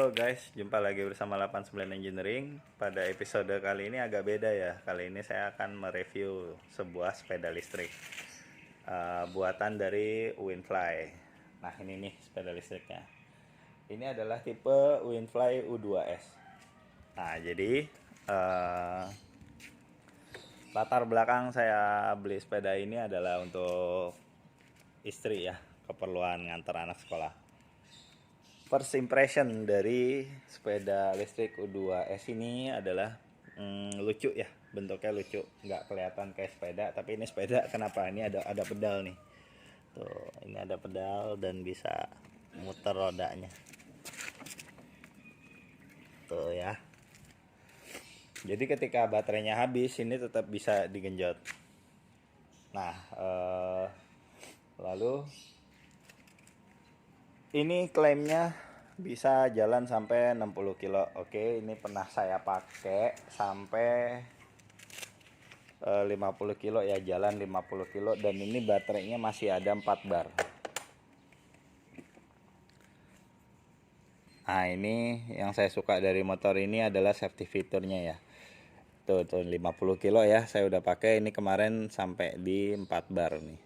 Halo guys, jumpa lagi bersama 89 Engineering. Pada episode kali ini agak beda ya. Kali ini saya akan mereview sebuah sepeda listrik buatan dari Winfly. Nah ini nih sepeda listriknya. Ini adalah tipe Winfly U2S. Nah jadi latar belakang saya beli sepeda ini adalah untuk istri ya, keperluan ngantar anak sekolah. First impression dari sepeda listrik U2S ini adalah lucu ya, bentuknya lucu, nggak kelihatan kayak sepeda, tapi ini sepeda. Kenapa? Ini ada pedal nih, tuh ini ada pedal dan bisa muter rodanya, tuh ya. Jadi ketika baterainya habis ini tetap bisa digenjot. Nah lalu ini klaimnya bisa jalan sampai 60 kilo. Oke, ini pernah saya pakai sampai 50 kilo ya, jalan 50 kilo, dan ini baterainya masih ada 4 bar. Nah ini yang saya suka dari motor ini adalah safety fiturnya ya. Tuh 50 kilo ya, saya udah pakai ini kemarin sampai di 4 bar nih.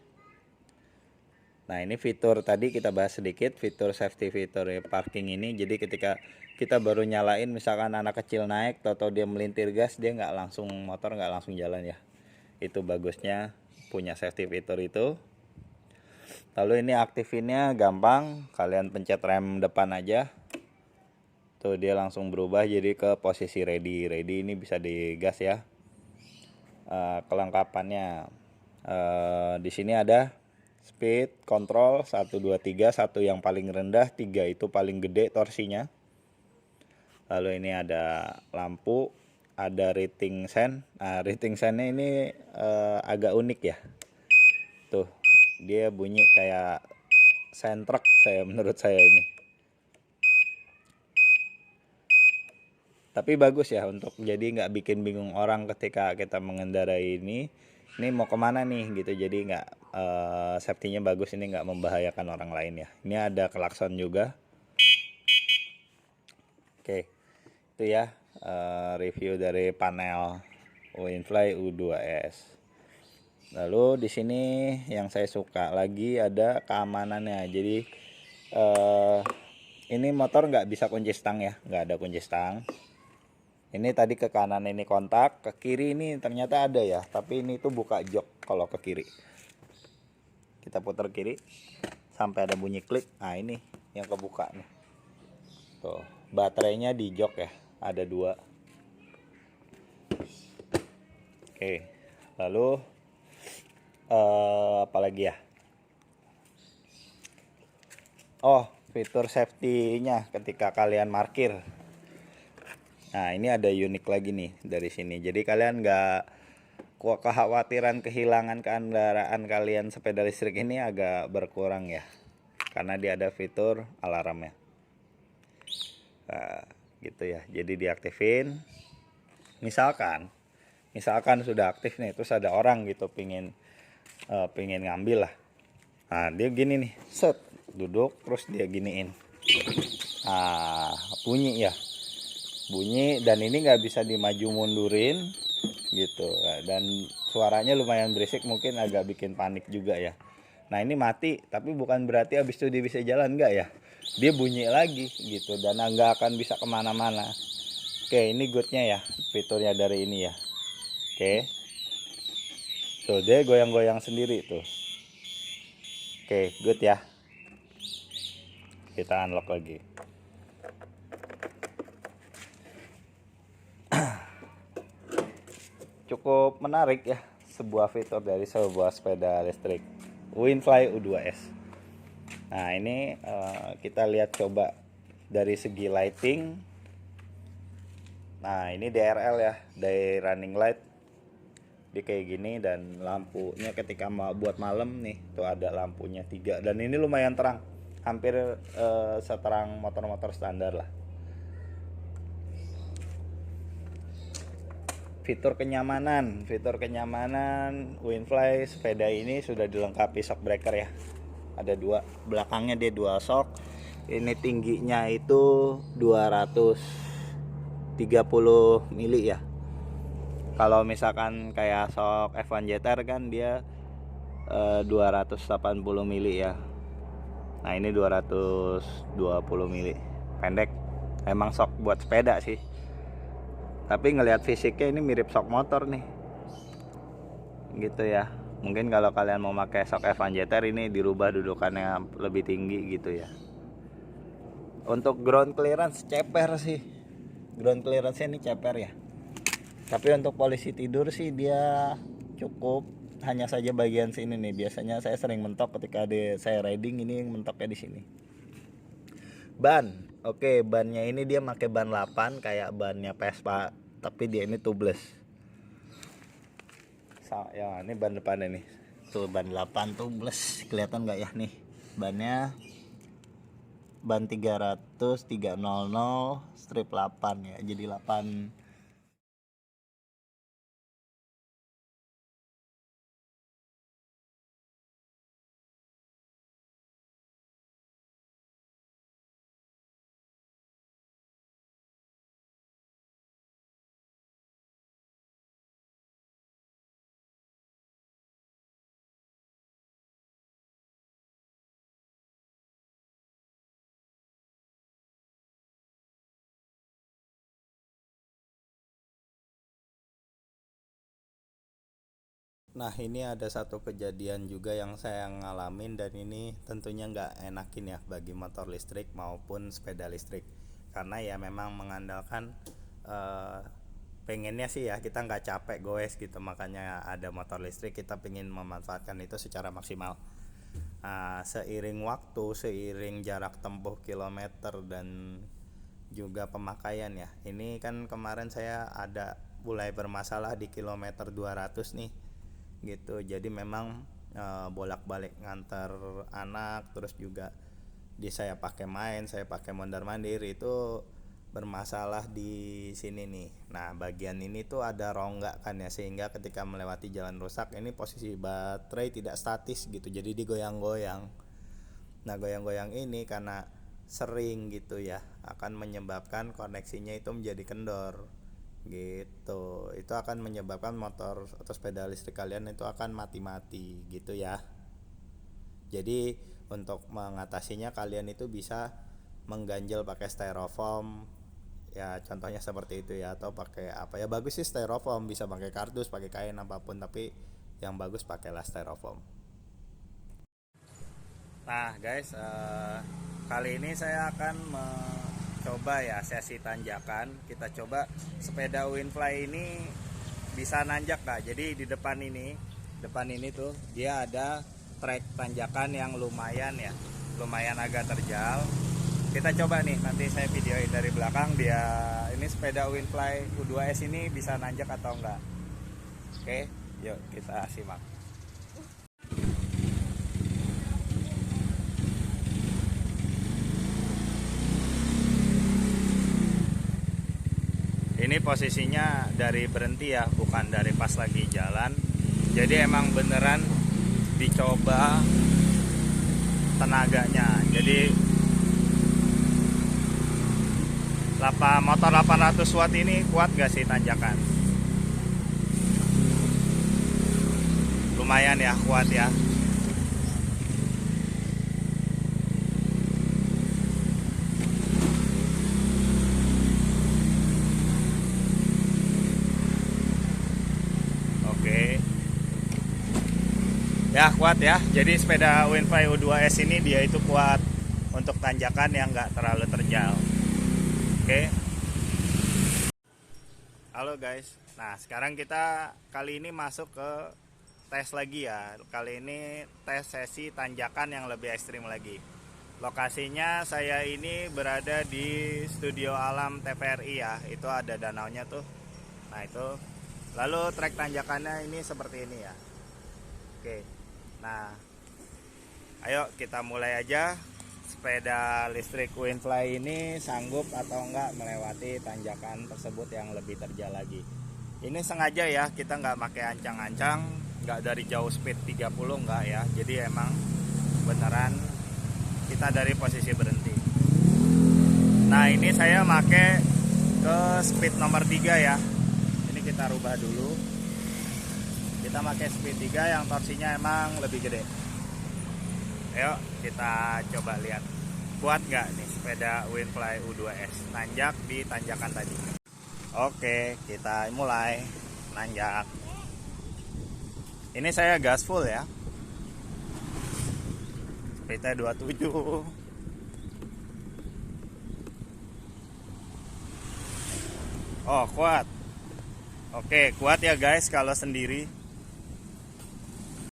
Nah ini fitur tadi kita bahas sedikit, fitur safety fitur parking ini. Jadi ketika kita baru nyalain, misalkan anak kecil naik, atau dia melintir gas, dia motor nggak langsung jalan ya. Itu bagusnya punya safety fitur itu. Lalu ini aktifinnya gampang, kalian pencet rem depan aja. Tuh dia langsung berubah jadi ke posisi ready. Ready ini bisa digas ya. Kelengkapannya di sini ada speed control 1 2 3, 1 yang paling rendah, 3 itu paling gede torsinya. Lalu ini ada lampu, ada rating sign. Nah rating sign-nya ini agak unik ya. Tuh dia bunyi kayak sign truck menurut saya ini. Tapi bagus ya, untuk jadi nggak bikin bingung orang ketika kita mengendarai ini mau kemana nih gitu. Jadi nggak safety-nya bagus, ini nggak membahayakan orang lain ya. Ini ada klakson juga. Oke, itu ya review dari panel Winfly U2S. Lalu di sini yang saya suka lagi ada keamanannya. Jadi ini motor nggak bisa kunci stang ya, nggak ada kunci stang. Ini tadi ke kanan ini kontak, ke kiri ini ternyata ada ya, tapi ini tuh buka jok kalau ke kiri. Kita putar kiri sampai ada bunyi klik. Nah ini yang kebuka nih. Tuh, baterainya di jok ya, ada 2. Oke, lalu apa lagi ya? Oh, fitur safety-nya ketika kalian parkir. Nah ini ada unik lagi nih dari sini. Jadi kalian nggak kekhawatiran kehilangan kendaraan kalian, sepeda listrik ini agak berkurang ya, karena dia ada fitur alarmnya. Nah, gitu ya. Jadi diaktifin. Misalkan sudah aktif nih, terus ada orang gitu pingin ngambil lah. Nah dia gini nih, set duduk terus dia giniin. Nah bunyi dan ini nggak bisa dimaju mundurin gitu, dan suaranya lumayan berisik, mungkin agak bikin panik juga ya. Nah ini mati, tapi bukan berarti habis itu dia bisa jalan, enggak ya, dia bunyi lagi gitu dan nggak akan bisa kemana-mana. Oke, ini goodnya ya, fiturnya dari ini ya. Oke, tuh dia goyang-goyang sendiri tuh. Oke, good ya. Kita unlock lagi. Cukup menarik ya, sebuah fitur dari sebuah sepeda listrik Winfly U2S. Nah ini kita lihat coba dari segi lighting. Nah ini DRL ya, day running light, dia kayak gini, dan lampunya ketika mau buat malam nih tuh ada lampunya 3, dan ini lumayan terang, hampir seterang motor-motor standar lah. Fitur kenyamanan Winfly sepeda ini sudah dilengkapi shock breaker ya. Ada 2, belakangnya dia dual shock, Ini tingginya itu 230 mili ya. Kalau misalkan kayak sok F1 JTR kan dia 280 mili ya. Nah ini 220 mili, pendek. Emang sok buat sepeda sih, tapi ngelihat fisiknya ini mirip sok motor nih gitu ya. Mungkin kalau kalian mau pakai sok F1 JTR ini dirubah dudukannya lebih tinggi gitu ya. Untuk ground clearance ceper sih, ground clearance ini ceper ya. Tapi untuk polisi tidur sih dia cukup, hanya saja bagian sini nih. Biasanya saya sering mentok ketika saya riding, ini mentoknya di sini. Ban, oke, bannya ini dia pakai ban 8 kayak bannya Vespa, tapi dia ini tubeless. Ya ini ban depannya nih, tuh ban 8 tubeless, kelihatan nggak ya nih bannya? Ban 300 300 strip 8 ya, jadi 8. Nah ini ada satu kejadian juga yang saya ngalamin, dan ini tentunya nggak enakin ya bagi motor listrik maupun sepeda listrik. Karena ya memang mengandalkan pengennya sih ya kita nggak capek goes gitu, makanya ada motor listrik, kita pengen memanfaatkan itu secara maksimal. Seiring waktu, seiring jarak tempuh kilometer dan juga pemakaian ya, ini kan kemarin saya ada mulai bermasalah di kilometer 200 nih gitu. Jadi memang bolak-balik ngantar anak, terus juga saya pakai main, saya pakai mondar mandir, itu bermasalah di sini nih. Nah bagian ini tuh ada rongga kan ya, sehingga ketika melewati jalan rusak ini posisi baterai tidak statis gitu, jadi digoyang-goyang. Nah goyang-goyang ini karena sering gitu ya, akan menyebabkan koneksinya itu menjadi kendor gitu. Itu akan menyebabkan motor atau sepeda listrik kalian itu akan mati-mati gitu ya. Jadi untuk mengatasinya kalian itu bisa mengganjel pakai styrofoam ya, contohnya seperti itu ya, atau pakai apa ya, bagus sih styrofoam, bisa pakai kardus, pakai kain apapun, tapi yang bagus pakailah styrofoam. Nah guys, kali ini saya akan coba ya sesi tanjakan. Kita coba sepeda Winfly ini bisa nanjak Kak. Jadi di depan ini tuh dia ada trek tanjakan yang lumayan ya, lumayan agak terjal. Kita coba nih, nanti saya videoin dari belakang dia ini sepeda Winfly U2S ini bisa nanjak atau enggak. Oke, yuk kita simak. Ini posisinya dari berhenti ya, bukan dari pas lagi jalan. Jadi emang beneran dicoba tenaganya. Jadi motor 800 watt ini kuat gak sih tanjakan? Lumayan ya, kuat ya. Ya kuat ya. Jadi sepeda Winfly U2S ini dia itu kuat untuk tanjakan yang nggak terlalu terjal. Oke. Halo guys. Nah sekarang kita kali ini masuk ke tes lagi ya. Kali ini tes sesi tanjakan yang lebih ekstrim lagi. Lokasinya saya ini berada di Studio Alam TVRI ya. Itu ada danaunya tuh. Nah itu. Lalu trek tanjakannya ini seperti ini ya. Oke. Nah, ayo kita mulai aja. Sepeda listrik Winfly ini sanggup atau enggak melewati tanjakan tersebut yang lebih terjal lagi. Ini sengaja ya, kita nggak pakai ancang-ancang, nggak dari jauh speed 30 enggak ya. Jadi emang beneran kita dari posisi berhenti. Nah ini saya pakai ke speed nomor 3 ya. Ini kita rubah dulu. Kita pakai speed 3 yang torsinya emang lebih gede. Ayo kita coba lihat kuat nggak nih sepeda Winfly U2S nanjak di tanjakan tadi. Oke, kita mulai nanjak. Ini saya gas full ya. Speednya 27. Oh, kuat. Oke, kuat ya guys kalau sendiri.